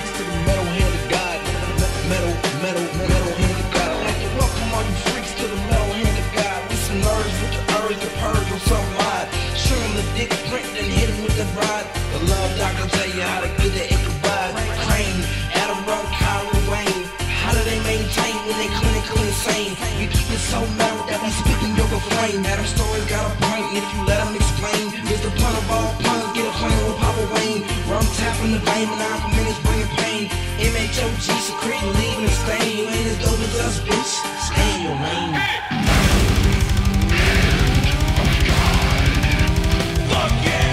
freaks to the metal hand of God. Metal hand of God. I'd like to welcome all you freaks to the metal hand of God. We some nerds with the urge to purge on some ride. Show them the dick print, then hit him with the ride. The love doctor tell you how to get the Ichabod. Crane, Adam Rowe, Kyra Wayne. How do they maintain when they clinically insane? You keep it so mellow that we speaking your refrain. Adam story got a point, and if you let him explain, here's the pun of all puns, get a plan with Papa Wayne. Rum tapping the vein, and 9 minutes bringing pain. MHOG secreting, leaving a stain. You ain't as dope as us, bitch. Stay in your lane. Fuck yeah!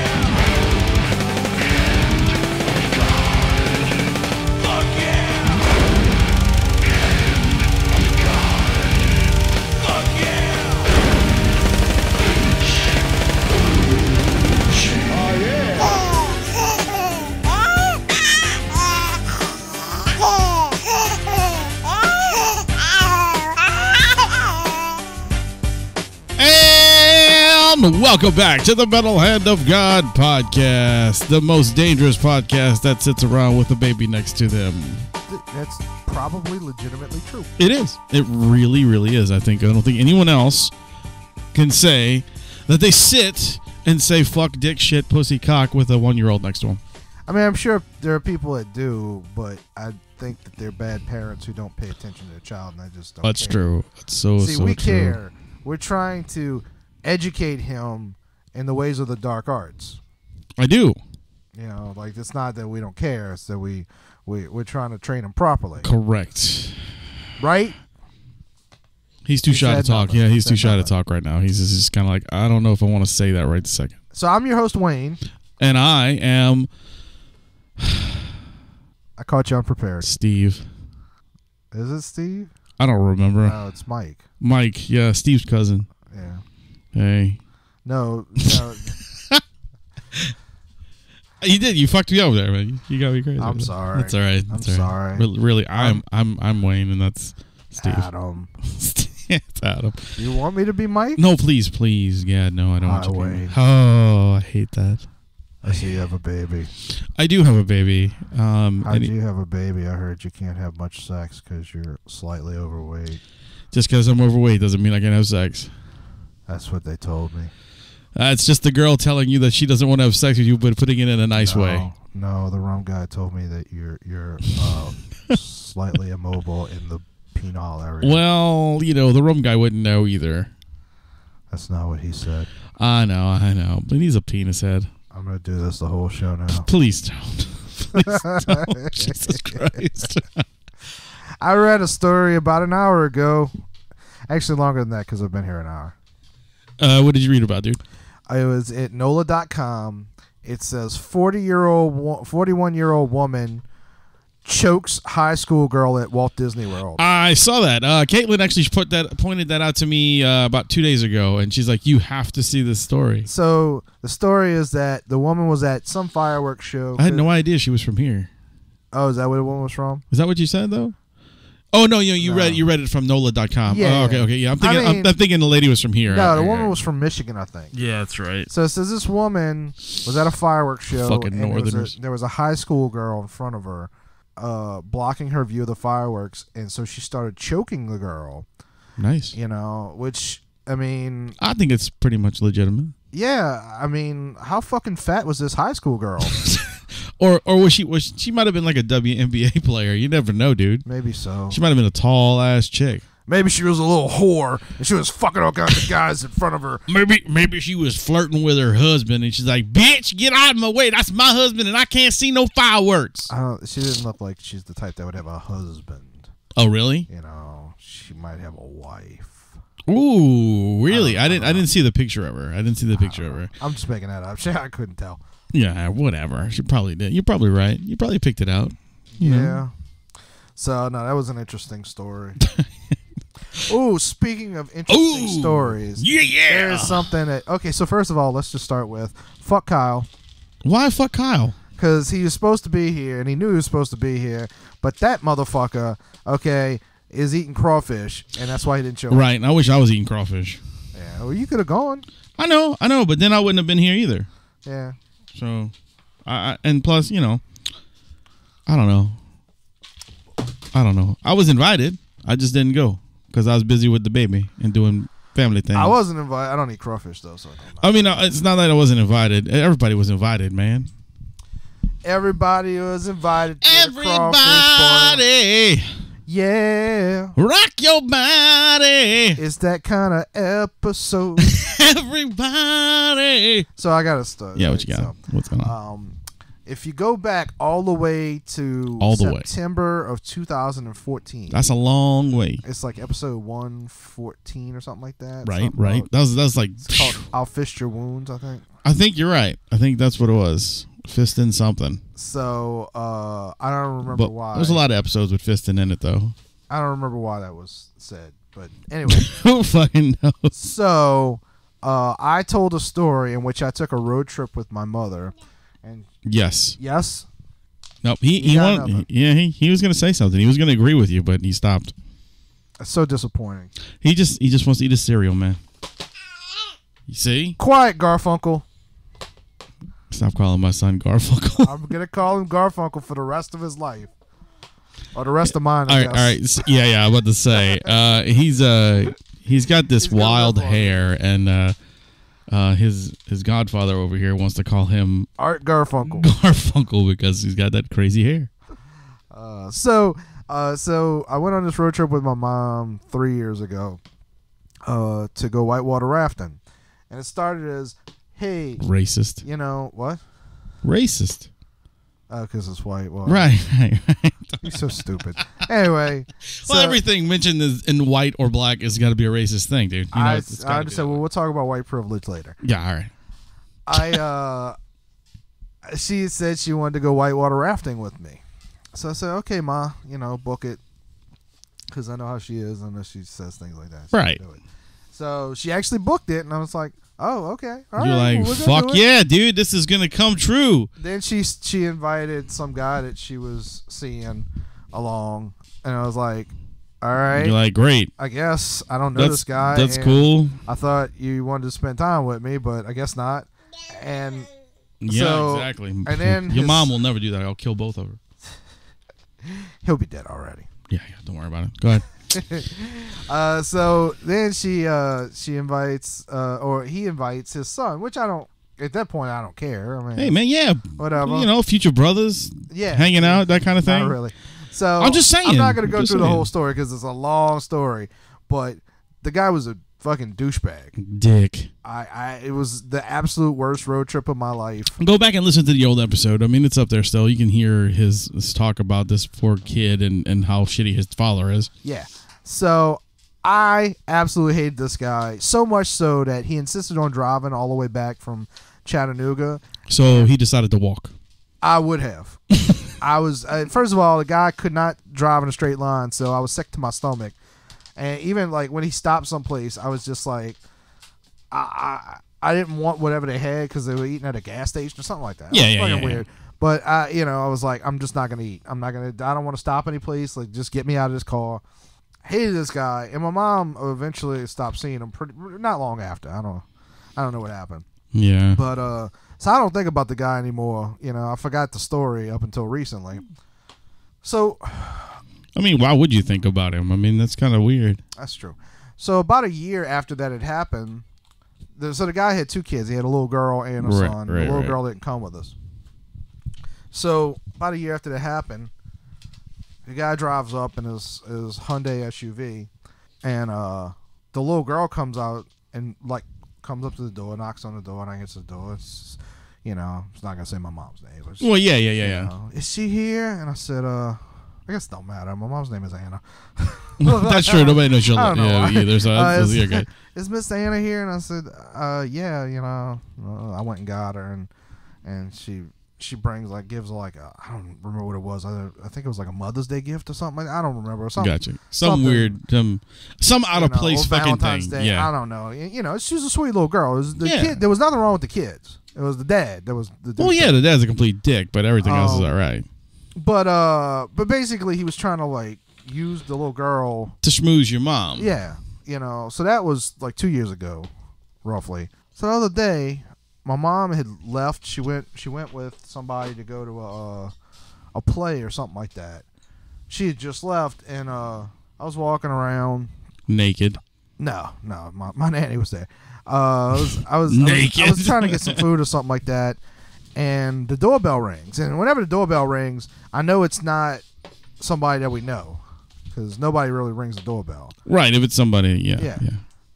Welcome back to the Metal Hand of God podcast, the most dangerous podcast that sits around with a baby next to them. That's probably legitimately true. It is. It really, really is. I don't think anyone else can say that they sit and say fuck, dick, shit, pussy, cock with a 1-year-old next to them. I mean, I'm sure there are people that do, but I think that they're bad parents who don't pay attention to their child, and I just don't That's care. true. It's so we true. care. We're trying to educate him in the ways of the dark arts. I do. You know, like, it's not that we don't care, it's that we're trying to train him properly. Correct. Right? He's too shy to talk. Nothing. Yeah, he's too shy to talk right now. He's just kind of like, I don't know if I want to say that right this second. So I'm your host, Wayne. And I am... I caught you unprepared. Steve. Is it Steve? I don't remember. No, it's Mike. Mike, yeah, Steve's cousin. Yeah. Hey. No. You did. You fucked me over there, man. You got me crazy. I'm sorry. That's all right. I'm sorry. Really, I'm Wayne, and that's Steve. Adam. It's Adam. You want me to be Mike? No, please. Yeah, no, I don't want you to be Wayne. Mike. Oh, I hate that. I see you have a baby. I do have a baby. How do you have a baby? I heard you can't have much sex because you're slightly overweight. Just because I'm overweight doesn't mean I can have sex. That's what they told me. It's just the girl telling you that she doesn't want to have sex with you, but putting it in a nice way. No, the rum guy told me that you're slightly immobile in the penile area. Well, the rum guy wouldn't know either. That's not what he said. I know. But he's a penis head. I'm going to do this the whole show now. Please don't. Please don't. Jesus Christ. I read a story about an hour ago. Actually, longer than that because I've been here an hour. What did you read about, dude? It was at NOLA.com. It says 41-year-old woman chokes high school girl at Walt Disney World. I saw that. Caitlin actually pointed that out to me about 2 days ago, and she's like, "You have to see this story." So the story is that the woman was at some fireworks show. I had no idea she was from here. Oh, is that where the woman was from? Is that what you said though? Oh no, you read it from NOLA.com. Yeah. Oh, okay, yeah. I'm thinking the lady was from here. No, the woman was from Michigan, I think. Yeah, that's right. So it says this woman was at a fireworks show. Fucking Northerners. There was a high school girl in front of her, blocking her view of the fireworks, and so she started choking the girl. Nice. Which, I mean, I think it's pretty much legitimate. Yeah, I mean, how fucking fat was this high school girl? Or was she might have been like a WNBA player. You never know, dude. Maybe so. She might have been a tall ass chick. Maybe she was a little whore and she was fucking all kinds of guys in front of her. Maybe she was flirting with her husband and she's like, "Bitch, get out of my way. That's my husband and I can't see no fireworks." She didn't look like she's the type that would have a husband. Oh, really? She might have a wife. Ooh, really? I didn't see the picture of her. I'm just making that up. I couldn't tell. Yeah, whatever. She probably did. You're probably right. You probably picked it out. Yeah. So, no, that was an interesting story. Ooh, speaking of interesting stories. Yeah. There is something that... Okay, so first of all, let's just start with fuck Kyle. Why fuck Kyle? Because he was supposed to be here, and he knew he was supposed to be here, but that motherfucker, is eating crawfish, and that's why he didn't show up. Right, and I wish I was eating crawfish. Yeah, well, you could have gone. I know, but then I wouldn't have been here either. Yeah. So, and plus, I don't know. I was invited. I just didn't go because I was busy with the baby and doing family things. I wasn't invited. I don't eat crawfish though, so I mean, it's not that I wasn't invited. Everybody was invited, man. Everybody was invited to the crawfish Everybody, party. Yeah. rock your body. It's that kind of episode. Everybody. So I got to start. Yeah, what you got? What's going on? If you go back all the way to September of 2014. That's a long way. It's like episode 114 or something like that. Right. That's like... It's called I'll Fist Your Wounds, I think. I think you're right. I think that's what it was. Fisting something. So, I don't remember why. There's a lot of episodes with fisting in it, though. I don't remember why that was said. But anyway. Who fucking knows? So, I told a story in which I took a road trip with my mother. And yes. Nope. Nope. He was going to say something. He was going to agree with you, but he stopped. That's so disappointing. He just wants to eat his cereal, man. You see? Quiet, Garfunkel. Stop calling my son Garfunkel. I'm gonna call him Garfunkel for the rest of his life, or the rest of mine. All right. Yeah. I'm about to say, he's got this wild hair, and his godfather over here wants to call him Art Garfunkel. Garfunkel because he's got that crazy hair. So I went on this road trip with my mom 3 years ago, to go whitewater rafting, and it started as, hey, racist. You know what? Racist. Because it's white. Well, right. You're so stupid. Anyway. Well, everything mentioned in white or black has got to be a racist thing, dude. You know, I just said, well, we'll talk about white privilege later. Yeah, all right. She said she wanted to go whitewater rafting with me. So I said, okay, Ma, book it. Because I know how she is. I know she says things like that. Right. So she actually booked it, and I was like, oh, okay. All You're right, like, fuck yeah, dude, this is going to come true. Then she invited some guy that she was seeing along, and I was like, all right. You're like, great. I guess I don't know this guy. That's cool. I thought you wanted to spend time with me, but I guess not. And yeah, exactly. And then your mom will never do that. I'll kill both of her. He'll be dead already. Yeah, don't worry about it. Go ahead. So then she invites or he invites his son, which I don't. At that point, I don't care. I mean, hey man, yeah, whatever. Future brothers, hanging out, that kind of thing. Not really. So I'm just saying. I'm not going to go through the whole story because it's a long story. But the guy was a fucking douchebag. Dick. It was the absolute worst road trip of my life. Go back and listen to the old episode. I mean, it's up there still. You can hear his talk about this poor kid and how shitty his father is. Yeah. So I absolutely hated this guy, so much so that he insisted on driving all the way back from Chattanooga. So he decided to walk. I would have. I was first of all, the guy could not drive in a straight line, so I was sick to my stomach. And even like when he stopped someplace, I was just like, I didn't want whatever they had because they were eating at a gas station or something like that. Yeah. Weird. But I was like, I'm just not gonna eat. I don't want to stop any place. Like, just get me out of this car. Hated this guy, and my mom eventually stopped seeing him not long after. I don't know what happened. Yeah. But so I don't think about the guy anymore. I forgot the story up until recently. So, I mean, why would you think about him? I mean, that's kind of weird. That's true. So about a year after that had happened, so the guy had two kids. He had a little girl and a son. The little girl didn't come with us. So about a year after that happened, the guy drives up in his Hyundai SUV, and the little girl comes out and comes up to the door, knocks on the door, and I get to the door. It's it's not gonna say my mom's name. But well, yeah. Is she here? And I said, I guess it don't matter. My mom's name is Anna. That's true. Nobody knows your either. So okay. Is Miss Anna here? And I said, yeah. I went and got her, and she brings gives I don't remember what it was. I think it was a Mother's Day gift or something. I don't remember. Gotcha. Some weird, some out of place fucking Valentine's thing. Day, Yeah. I don't know. She was a sweet little girl. It was the kid. There was nothing wrong with the kids. It was the dad. That was the. Well, yeah, the dad's a complete dick, but everything else is all right. But basically, he was trying to use the little girl to schmooze your mom. Yeah, So that was 2 years ago, roughly. So the other day, my mom had left. She went with somebody to go to a a play or something like that. She had just left, and I was walking around naked. No, my nanny was there. I was naked. I was trying to get some food or something like that, and the doorbell rings. And whenever the doorbell rings, I know it's not somebody that we know, because nobody really rings the doorbell. Right, if it's somebody, yeah.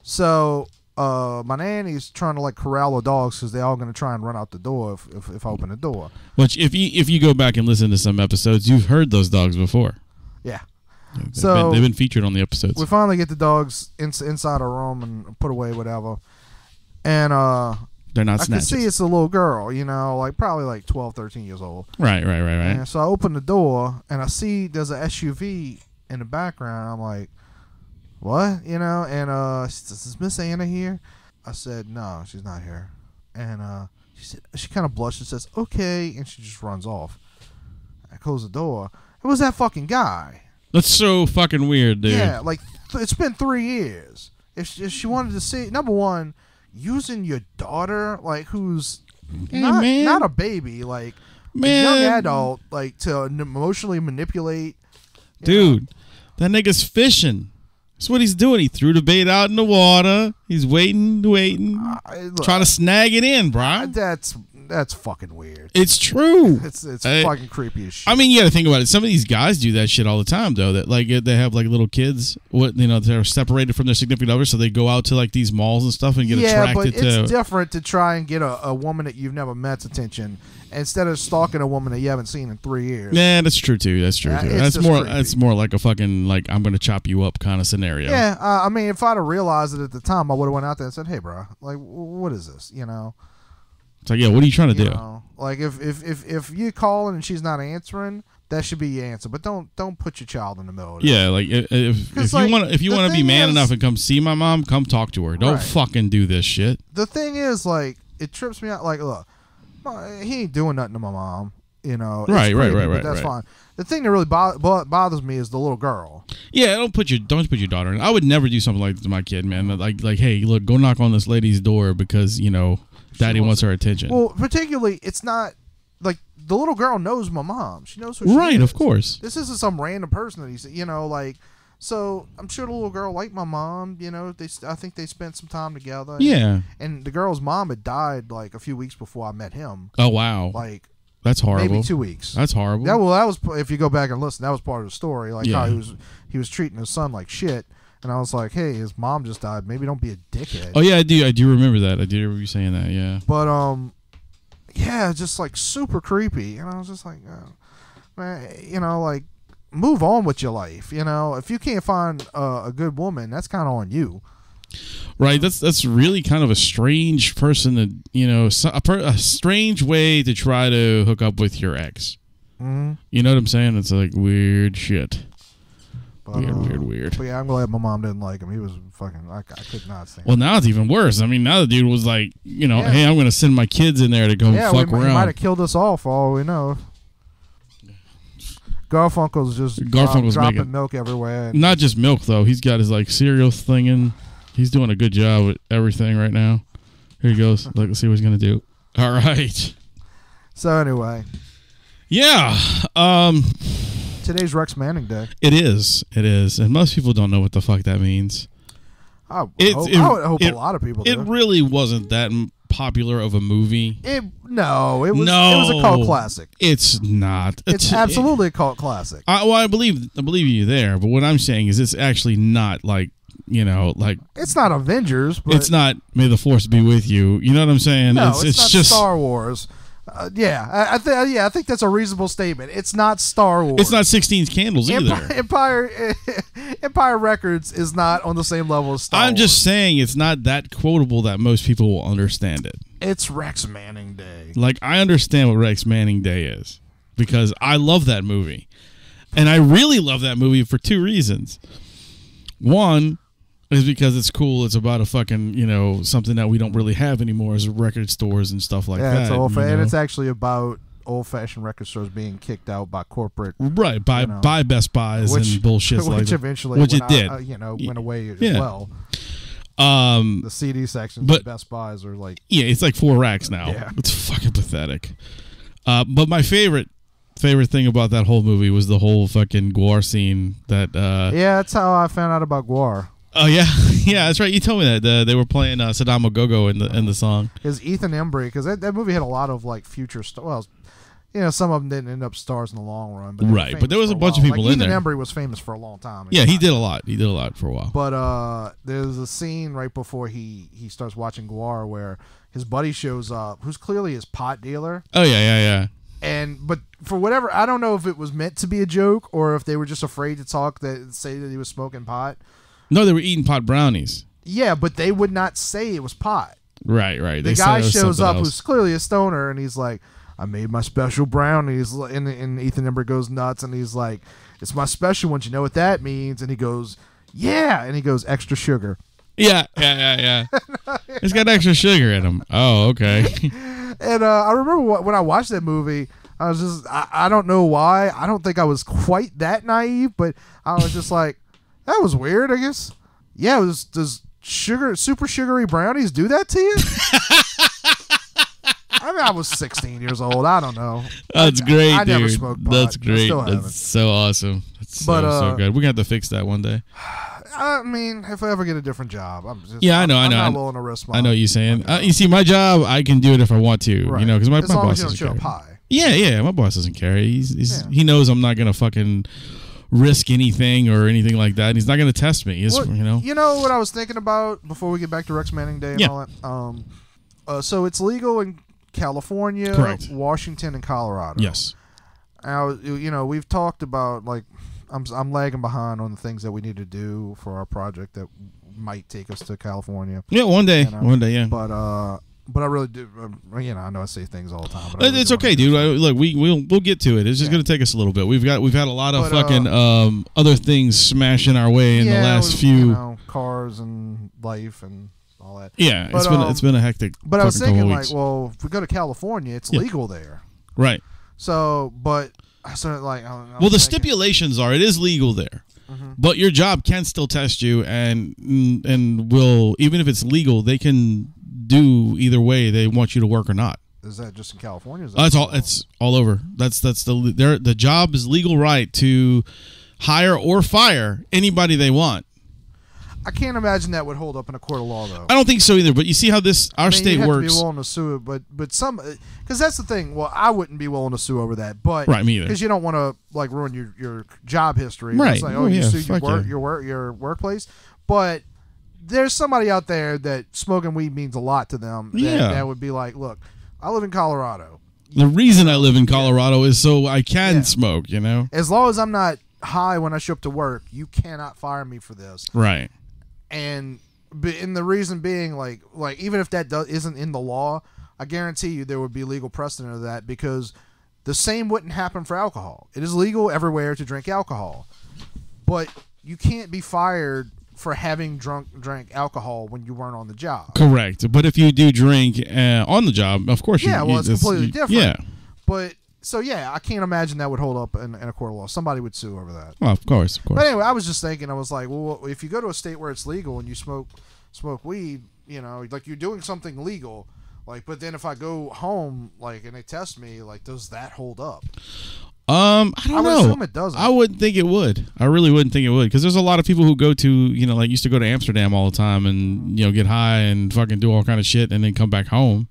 So my nanny's trying to like corral the dogs because they're all going to try and run out the door if I open the door. Which, if you go back and listen to some episodes, you've heard those dogs before. Yeah. They've been featured on the episodes. We finally get the dogs inside our room and put away whatever, and they're not snatches. I can see it's a little girl, like probably like 12, 13 years old. Right. And so I open the door and I see there's an SUV in the background. I'm like, what? And she says, is Miss Anna here? I said, no, she's not here. And she kind of blushes and says, okay, and she just runs off. I close the door. It was that fucking guy. That's so fucking weird, dude. Yeah, like it's been 3 years. If she wanted to see, number one, using your daughter, like who's not a baby, like a young adult, like to emotionally manipulate. Dude, that nigga's fishing. That's what he's doing. He threw the bait out in the water. He's waiting, trying to snag it in, bro. That's fucking weird. It's true. It's fucking creepy as shit. I mean, you got to think about it. Some of these guys do that shit all the time, though. That like they have like little kids, they're separated from their significant other, so they go out to like these malls and stuff and get attracted to. It's different to try and get a woman that you've never met's attention instead of stalking a woman that you haven't seen in 3 years. Yeah, that's true too. That's more like a fucking like I'm gonna chop you up kind of scenario. Yeah, I mean, if I'd have realized it at the time, I would have went out there and said, "Hey, bro, like, what is this?" It's like, yeah, what are you trying to do? Like if you calling and she's not answering, that should be your answer. But don't put your child in the middle of it. Yeah, like if you want to be man enough and come see my mom, come talk to her. Don't fucking do this shit. The thing is, like, it trips me out. Like, look, he ain't doing nothing to my mom. Right. That's fine. The thing that really bothers me is the little girl. Yeah, don't put your daughter in. I would never do something like that to my kid, man. Like, hey, look, go knock on this lady's door because Daddy wants her attention. Well, particularly, it's not like the little girl knows my mom. She knows who she is. Right, of course. This isn't some random person that he's, like. So I'm sure the little girl liked my mom. I think they spent some time together. Yeah. And the girl's mom had died like a few weeks before I met him. Oh wow. Like. That's horrible. Maybe 2 weeks. That's horrible. That was if you go back and listen, that was part of the story. Like how he was treating his son like shit. And I was like, hey, his mom just died. Maybe don't be a dickhead. Oh yeah, I do remember that. I do remember you saying that. Yeah. But yeah, just like super creepy. And I was just like, man, like move on with your life. If you can't find a good woman, that's kind of on you. Right, that's really kind of a strange person to a strange way to try to hook up with your ex. Mm-hmm. You know what I'm saying? It's like weird shit. But, weird. But yeah, I'm glad my mom didn't like him. He was fucking. I could not stand. Well, now it's even worse. I mean, now the dude was like, hey, I'm going to send my kids in there to go fuck around. He might have killed us all for all we know. Garfunkel's just dropping milk everywhere. Not just milk though. He's got his like cereal thinging. He's doing a good job with everything right now. Here he goes. Let's see what he's going to do. All right. So anyway. Yeah. Today's Rex Manning Day. It is. And most people don't know what the fuck that means. I would hope a lot of people do. It really wasn't that popular of a movie. It was a cult classic. It's not. It's absolutely a cult classic. I believe you there, but what I'm saying is it's actually not like, like it's not Avengers, but it's not May the Force be with you. You know what I'm saying? No, it's not just Star Wars. I think that's a reasonable statement. It's not Star Wars. It's not 16 Candles either. Empire Records is not on the same level as Star Wars. I'm just saying it's not that quotable that most people will understand it. It's Rex Manning Day. Like, I understand what Rex Manning Day is because I love that movie. And I really love that movie for two reasons. One is because it's cool. It's about a fucking, something that we don't really have anymore as record stores and stuff like that. Yeah, it's and it's actually about old-fashioned record stores being kicked out by corporate, right? By Best Buys and bullshit like that. Which eventually, went away as well. The CD sections of Best Buys are like it's like 4 racks now. Yeah. It's fucking pathetic. But my favorite favorite thing about that whole movie was the whole fucking Gwar scene. That yeah, that's how I found out about Gwar. Oh yeah, yeah, that's right. You told me that they were playing Saddam Go in the song. Because Ethan Embry, because that movie had a lot of like future well, you know, some of them didn't end up stars in the long run, but right. But there was a bunch of people in there. Ethan Embry was famous for a long time. Yeah, he did a lot. He did a lot for a while. But there's a scene right before he starts watching Gwar where his buddy shows up, who's clearly his pot dealer. Oh yeah. But for whatever, I don't know if it was meant to be a joke or if they were just afraid to say that he was smoking pot. No, they were eating pot brownies. Yeah, but they would not say it was pot. Right. The guy shows up who's clearly a stoner, and he's like, I made my special brownies. And Ethan Embry goes nuts, and he's like, it's my special ones. You know what that means? And he goes, yeah. And he goes, extra sugar. Yeah. It's got extra sugar in them. Oh, okay. And I remember when I watched that movie, I was just, I don't know why. I don't think I was quite that naive, but I was just like, that was weird, I guess. Yeah, does super sugary brownies do that to you? I mean, I was 16 years old. I don't know. That's great, I dude. never smoked pot. That's great. That's so awesome. That's so good. We're going to have to fix that one day. I mean, if I ever get a different job, I'm I know. I'm not willing to risk my. I know what you're saying. You see, my job, I can do it if I want to. Right. You know, because my as long boss as you don't doesn't show care. up high. Yeah. My boss doesn't care. He knows I'm not going to fucking risk anything or anything like that. He's not going to test me. You know what I was thinking about before we get back to Rex Manning Day and all that. So it's legal in California, correct, Washington, and Colorado. Yes. Now, we've talked about like I'm lagging behind on the things that we need to do for our project that might take us to California. Yeah, one day, yeah. But I really do. I know I say things all the time. But it's okay, dude. Look, we'll get to it. It's just going to take us a little bit. We've had a lot of fucking other things smashing our way in the last few cars and life and all that. Yeah, it's been a hectic. But I was thinking if we go to California, it's legal there, right? So, but I started like, the stipulations are it is legal there. Mm-hmm. But your job can still test you, and will, even if it's legal, they can do either way they want you to work or not. Is that just in California? It's all over. That's the job is legal right to hire or fire anybody they want. I can't imagine that would hold up in a court of law, though. I don't think so either. But you see how our state you'd have works. To be willing to sue it, but some, because that's the thing. Well, I wouldn't be willing to sue over that, but right, me either. Because you don't want to like ruin your job history. Right? It's like, you sued your workplace, but there's somebody out there that smoking weed means a lot to them. That would be like, look, I live in Colorado. The reason I live in Colorado is so I can smoke. As long as I'm not high when I show up to work, you cannot fire me for this. Right. And the reason being, like even if that isn't in the law, I guarantee you there would be legal precedent of that, because the same wouldn't happen for alcohol. It is legal everywhere to drink alcohol, but you can't be fired for having drank alcohol when you weren't on the job. Correct. But if you do drink on the job, of course it's completely different. Yeah. But so I can't imagine that would hold up in a court of law. Somebody would sue over that. Well, of course. But anyway, I was just thinking, I was like, well, if you go to a state where it's legal and you smoke weed, like you're doing something legal, like, but then if I go home, like, and they test me, like, does that hold up? I don't know. I would assume it doesn't. I wouldn't think it would. I really wouldn't think it would, because there's a lot of people who go to, used to go to Amsterdam all the time and, get high and fucking do all kind of shit and then come back home,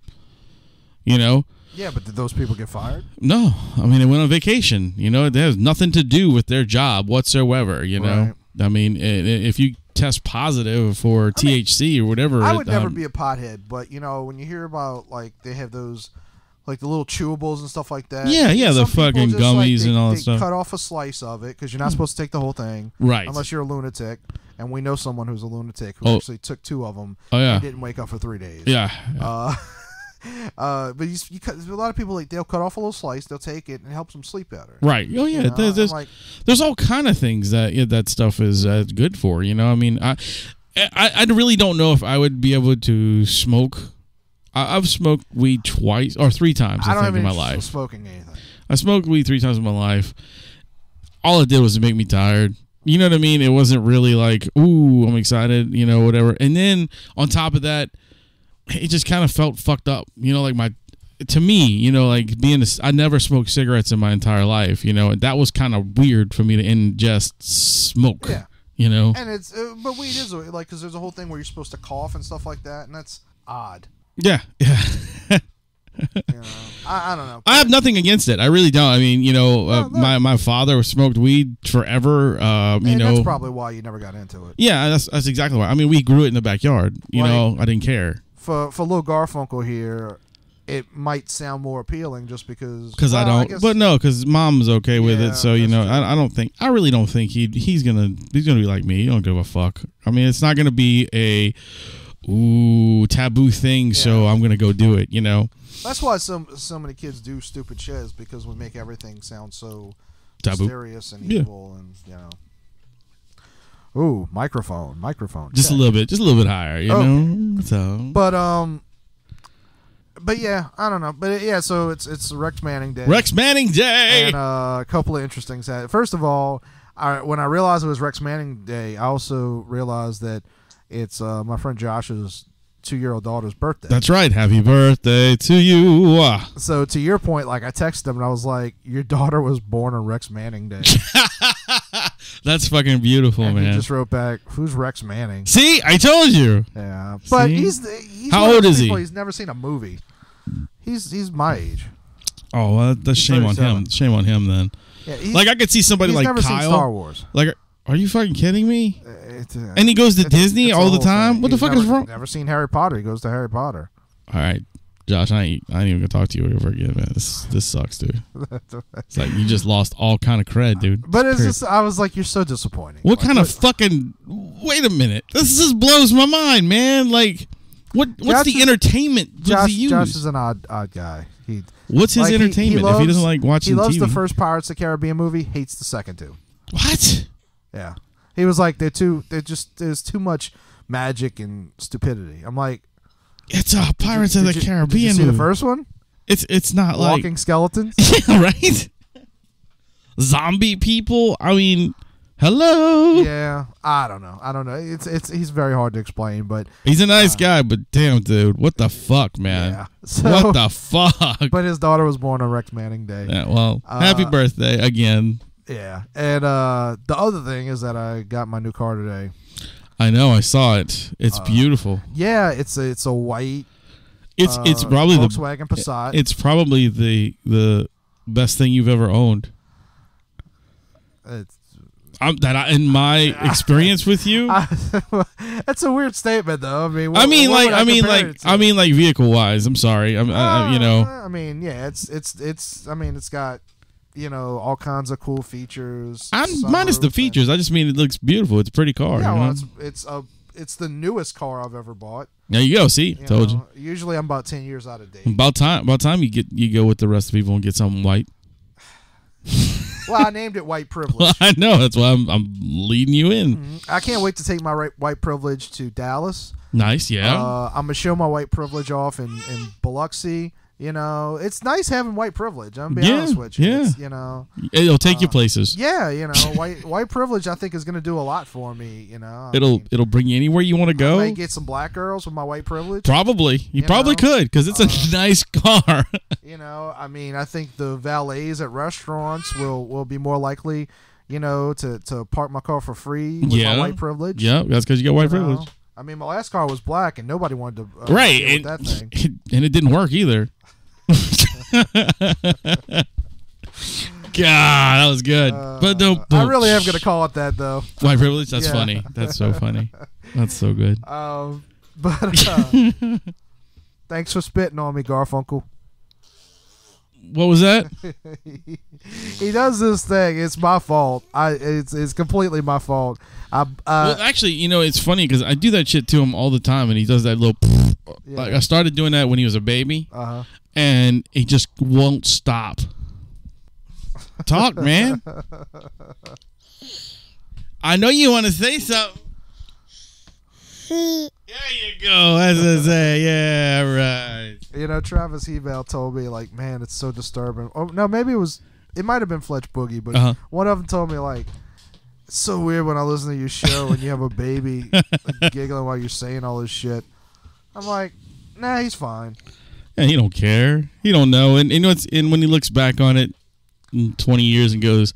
Yeah, but did those people get fired? No. I mean, they went on vacation. It has nothing to do with their job whatsoever, Right. I mean, if you test positive for THC or whatever. I would never be a pothead, but, when you hear about, like, they have those, like, the little chewables and stuff like that. Yeah, the fucking gummies and all that stuff. They cut off a slice of it, because you're not supposed to take the whole thing. Right. Unless you're a lunatic. And we know someone who's a lunatic who actually took 2 of them and didn't wake up for 3 days. Yeah. But a lot of people, like, they'll cut off a little slice, they'll take it, and it helps them sleep better. Right. Oh yeah. There's all kind of things that stuff is good for. I mean, I really don't know if I would be able to smoke. I've smoked weed twice or 3 times I think in my life. Smoking anything. I smoked weed 3 times in my life. All it did was make me tired. You know what I mean? It wasn't really like, ooh, I'm excited, whatever. And then on top of that, it just kind of felt fucked up. Like to me, you know, like I never smoked cigarettes in my entire life, you know, and that was kind of weird for me to ingest smoke. Yeah. You know, and it's but weed is like because there's a whole thing where you're supposed to cough and stuff like that, and that's odd. Yeah. You know, I don't know. I have nothing against it. I really don't. I mean, you know, my father smoked weed forever. You know, that's probably why you never got into it. Yeah, that's exactly why. I mean, we grew it in the backyard. You know, I didn't care. For Lil Garfunkel here, it might sound more appealing just because. Because I don't. But no, because mom's okay with it. So you know, I don't think. I really don't think he's gonna be like me. He don't give a fuck. I mean, it's not gonna be a taboo thing. So I'm gonna go do it. You know. That's why so many kids do stupid shit, is because we make everything sound so taboo, mysterious and evil, and you know. Ooh, microphone. Just a little bit higher, you know. So, but yeah, I don't know, but yeah. So it's Rex Manning Day. Rex Manning Day, and a couple of interesting things. First of all, when I realized it was Rex Manning Day, I also realized that it's my friend Josh's 2-year-old daughter's birthday. That's right. Happy birthday to you. So to your point, like I texted him and I was like, your daughter was born on Rex Manning Day. That's fucking beautiful, and man. He just wrote back, who's Rex Manning? See, I told you. Yeah. But See? he's how old is he? He's never seen a movie. He's my age. Oh, well, that's shame on him. Shame on him then. Yeah, like I could see somebody like never Kyle. Seen Star Wars. Like, are you fucking kidding me? And he goes to Disney all the time. Thing. What the fuck is wrong? Never seen Harry Potter. He goes to Harry Potter. All right, Josh, I ain't even gonna talk to you ever again, man. This sucks, dude. It's like you just lost all kind of cred, dude. But it's just, I was like, you're so disappointing. What kind of fucking? Wait a minute. This just blows my mind, man. Like, what's the entertainment? Josh is an odd guy. What's his entertainment if he doesn't like watching TV? He loves the first Pirates of the Caribbean movie. Hates the second two. What? Yeah. He was like, there's too much magic and stupidity. I'm like, it's a Pirates of the Caribbean did you see movie. The first one? It's not walking skeletons. Yeah, right. Zombie people. I mean, hello. Yeah, I don't know. He's very hard to explain, but he's a nice guy. But damn, dude, what the fuck, man? Yeah. What the fuck? But his daughter was born on Rex Manning Day. Yeah. Well, happy birthday again. Yeah, and the other thing is that I got my new car today. I know, I saw it. It's beautiful. Yeah, it's a white. It's probably Volkswagen Passat. It's probably the best thing you've ever owned. In my experience with you, that's a weird statement, though. I mean, like vehicle wise. I'm sorry. You know. I mean, yeah, it's got, you know, all kinds of cool features. Minus the features. I just mean it looks beautiful. It's a pretty car. Yeah, well, it's the newest car I've ever bought. There you go. See, told you. Usually I'm about 10 years out of date. About time you go with the rest of the people and get something white. Well, I named it White Privilege. Well, I know. That's why I'm leading you in. Mm-hmm. I can't wait to take my white privilege to Dallas. Nice, yeah. I'm gonna show my white privilege off in Biloxi. You know, it's nice having white privilege. I'm gonna be honest with you. Yeah. It's, you know, it'll take you places. Yeah, you know, white privilege I think is gonna do a lot for me. You know, it'll bring you anywhere you want to go. I might get some black girls with my white privilege. Probably, you probably could because it's a nice car. You know, I mean, I think the valets at restaurants will be more likely, you know, to park my car for free with my white privilege. Yeah, that's because you got white privilege. I mean, my last car was black and nobody wanted to deal with that thing. And it didn't work either. God, that was good. But don't. I really am going to call it that, though. White privilege? That's funny. That's so funny. That's so good. Thanks for spitting on me, Garfunkel. What was that? He does this thing. It's my fault. It's completely my fault. Well, actually, you know, it's funny because I do that shit to him all the time, and he does that little. Yeah. Like I started doing that when he was a baby, and he just won't stop. Talk, man. I know you want to say something. There you go. As I say, yeah, right. You know, Travis Hebel told me, like, man, it's so disturbing. Oh no, maybe it might have been Fletch Boogie, but one of them told me, like, it's so weird when I listen to your show and you have a baby like, giggling while you're saying all this shit. I'm like, nah, he's fine. And he don't care. He don't know. And you know, and when he looks back on it in 20 years and goes,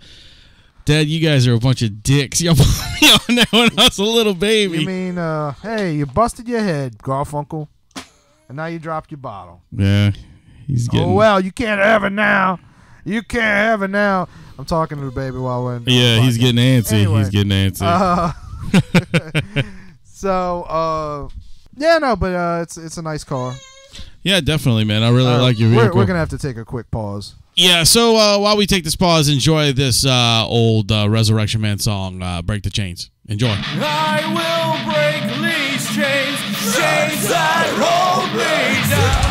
Dad, you guys are a bunch of dicks. Y'all put me on there when I was a little baby. You mean, hey, you busted your head, Garfunkel, and now you dropped your bottle. Yeah, he's getting. Oh well, you can't have it now. You can't have it now. I'm talking to the baby while we're in. Yeah, he's getting antsy. Anyway, he's getting antsy. So, yeah, no, but it's a nice car. Yeah, definitely, man. I really like your vehicle. We're gonna have to take a quick pause. Yeah, so while we take this pause, enjoy this old Resurrection Man song, Break the Chains. Enjoy. I will break these chains, chains that hold me down.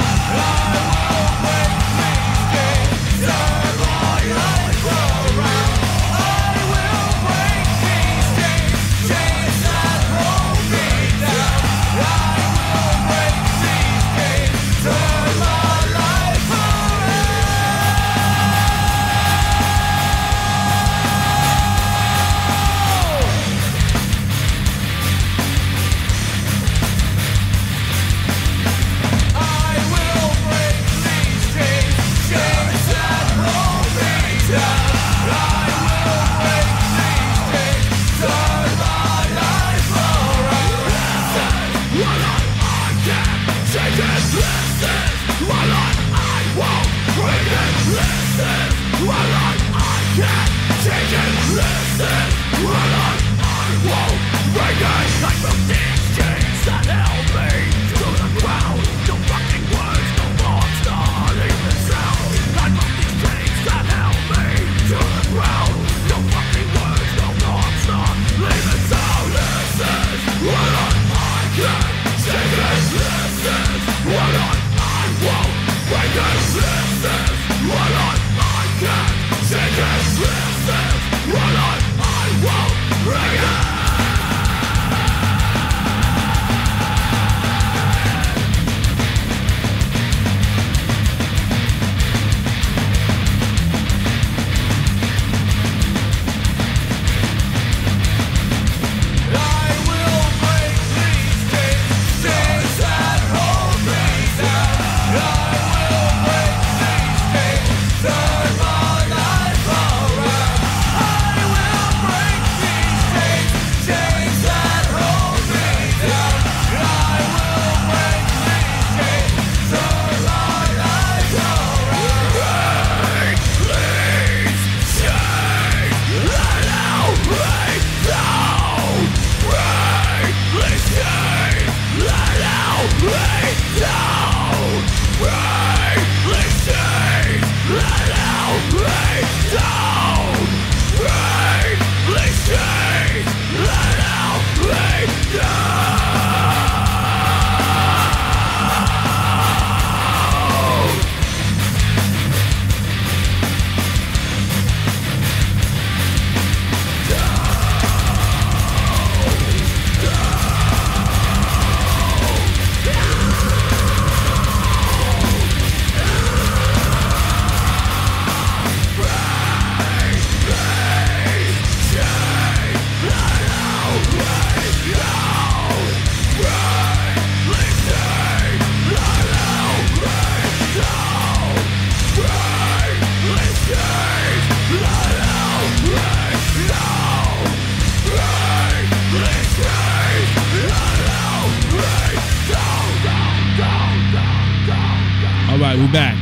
We're back.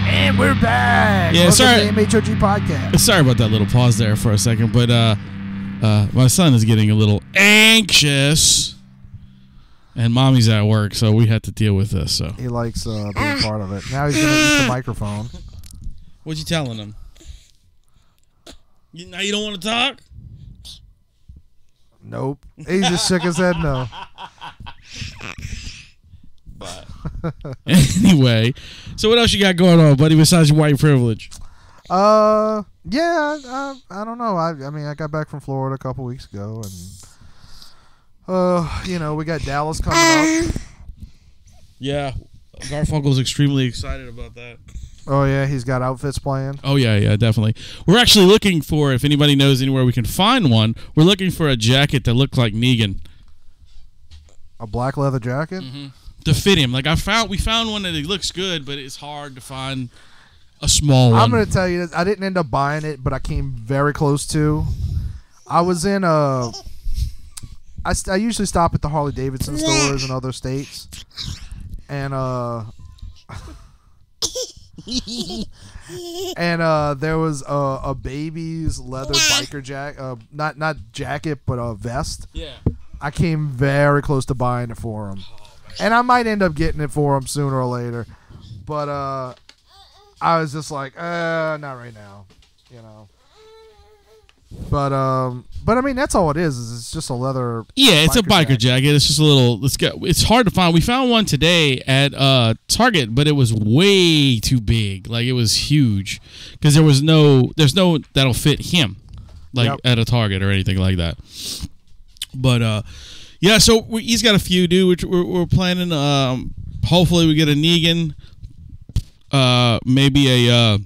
And we're back. Yeah, Welcome sorry. to the MHOG podcast. Sorry about that little pause there for a second, but my son is getting a little anxious, and mommy's at work, so we had to deal with this. So he likes being part of it. Now he's gonna eat the microphone. What you telling him? Now you don't want to talk? Nope. He just shook his head no. But anyway, so what else you got going on, buddy, besides your white privilege? Yeah, I don't know. I mean, I got back from Florida a couple weeks ago, and you know, we got Dallas coming up. Yeah, Garfunkel's extremely excited about that. Oh yeah, he's got outfits planned. Oh yeah, definitely. We're actually looking for, if anybody knows anywhere we can find one, we're looking for a jacket that looked like Negan. A black leather jacket? Mm-hmm. to fit him. Like we found one that it looks good, but it's hard to find a small one. I'm gonna tell you this. I didn't end up buying it, but I came very close to. I was in I usually stop at the Harley Davidson stores in other states, and there was a baby's leather biker jacket, not jacket, but a vest. Yeah. I came very close to buying it for him, and I might end up getting it for him sooner or later, but I was just like, not right now, you know. But I mean, that's all it is it's just a leather. Yeah, it's a biker jacket. It's just a little. It's hard to find. We found one today at Target, but it was way too big. Like it was huge because there's no that'll fit him, like at a Target or anything like that. But yeah, so he's got a few, dude. Which we're planning. Hopefully, we get a Negan, maybe a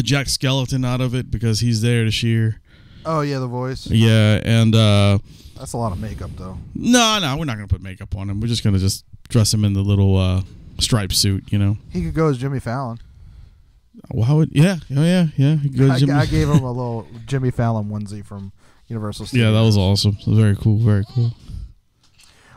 Jack Skeleton out of it because he's there this year. Oh yeah, the voice. Yeah, and that's a lot of makeup though. No, we're not gonna put makeup on him. We're just gonna dress him in the little striped suit, you know. He could go as Jimmy Fallon. Wow, yeah. He could go as I gave him a little Jimmy Fallon onesie from Universal Studios. Yeah, that was awesome. It was very cool, very cool.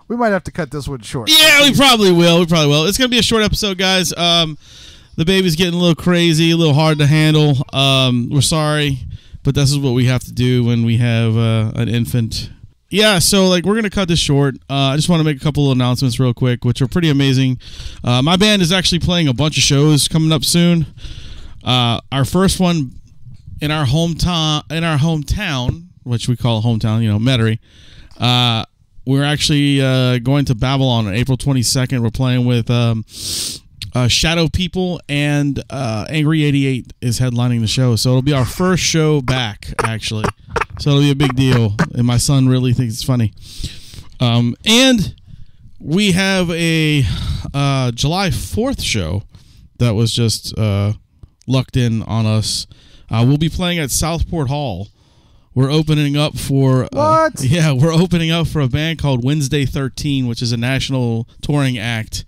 We might have to cut this one short. Yeah, we probably will. It's gonna be a short episode, guys. The baby's getting a little crazy, a little hard to handle. We're sorry. But this is what we have to do when we have an infant. Yeah, so like we're going to cut this short. I just want to make a couple of announcements real quick, which are pretty amazing. My band is actually playing a bunch of shows coming up soon. Our first one in our hometown, which we call hometown, you know, Metairie. We're actually going to Babylon on April 22nd. We're playing with Shadow People, and Angry 88 is headlining the show. So it'll be our first show back, actually. So it'll be a big deal. And my son really thinks it's funny. And we have a July 4th show that was just lucked in on us. We'll be playing at Southport Hall. We're opening up for what? Yeah, we're opening up for a band called Wednesday 13, which is a national touring act.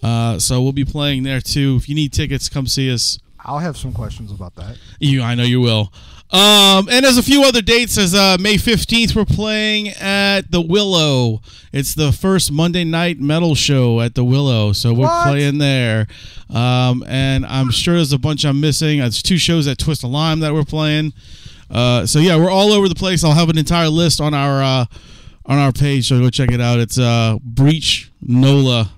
So we'll be playing there too. If you need tickets, come see us. I'll have some questions about that. I know you will. And there's a few other dates. As May 15th, we're playing at the Willow. It's the first Monday night metal show at the Willow, so we're playing there. And I'm sure there's a bunch I'm missing. There's 2 shows at Twist of Lime that we're playing. So yeah, we're all over the place. I'll have an entire list on our page, so go check it out. It's Breach NOLA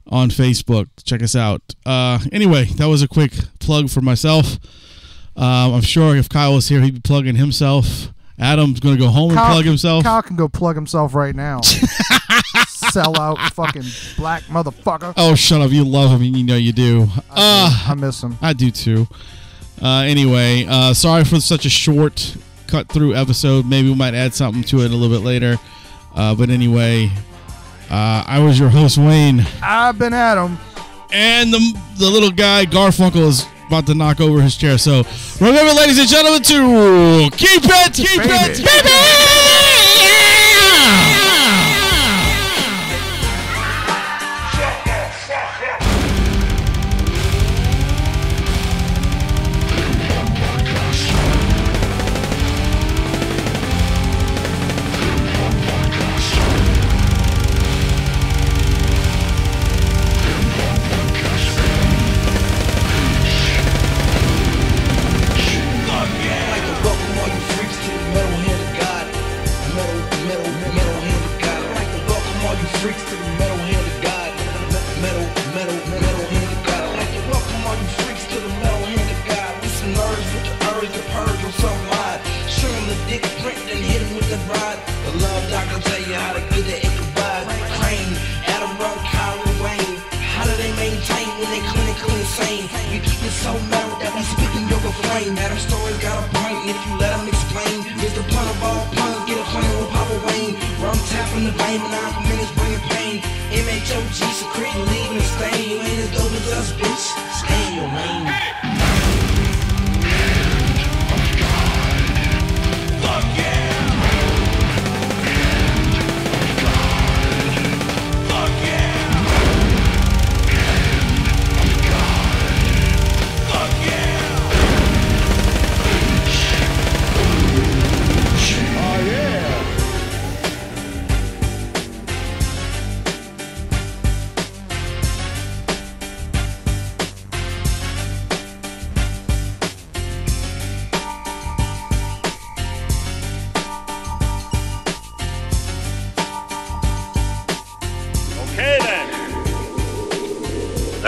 on Facebook. Check us out. Anyway, that was a quick plug for myself. I'm sure if Kyle was here, he'd be plugging himself. Adam's going to go home and plug himself. Kyle can go plug himself right now. Sell out fucking black motherfucker. Oh, shut up. You love him, and you know you do. I miss him. I do too. Anyway, sorry for such a short cut-through episode. Maybe we might add something to it a little bit later. But anyway, I was your host, Wayne. I've been Adam. And the little guy, Garfunkel, is about to knock over his chair. So remember, ladies and gentlemen, to keep it, so metal that we speaking your refrain. Adam stories got a point, and if you let him explain, here's the pun of all puns, get a plan with Papa Wayne. Rum tapping the vein, and 9 minutes bringing pain. MHOG secreting, leaving a stain. You ain't as dope as us, bitch. Stay in your lane. Fuck yeah! Fuck yeah!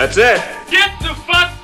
That's it. Get the fuck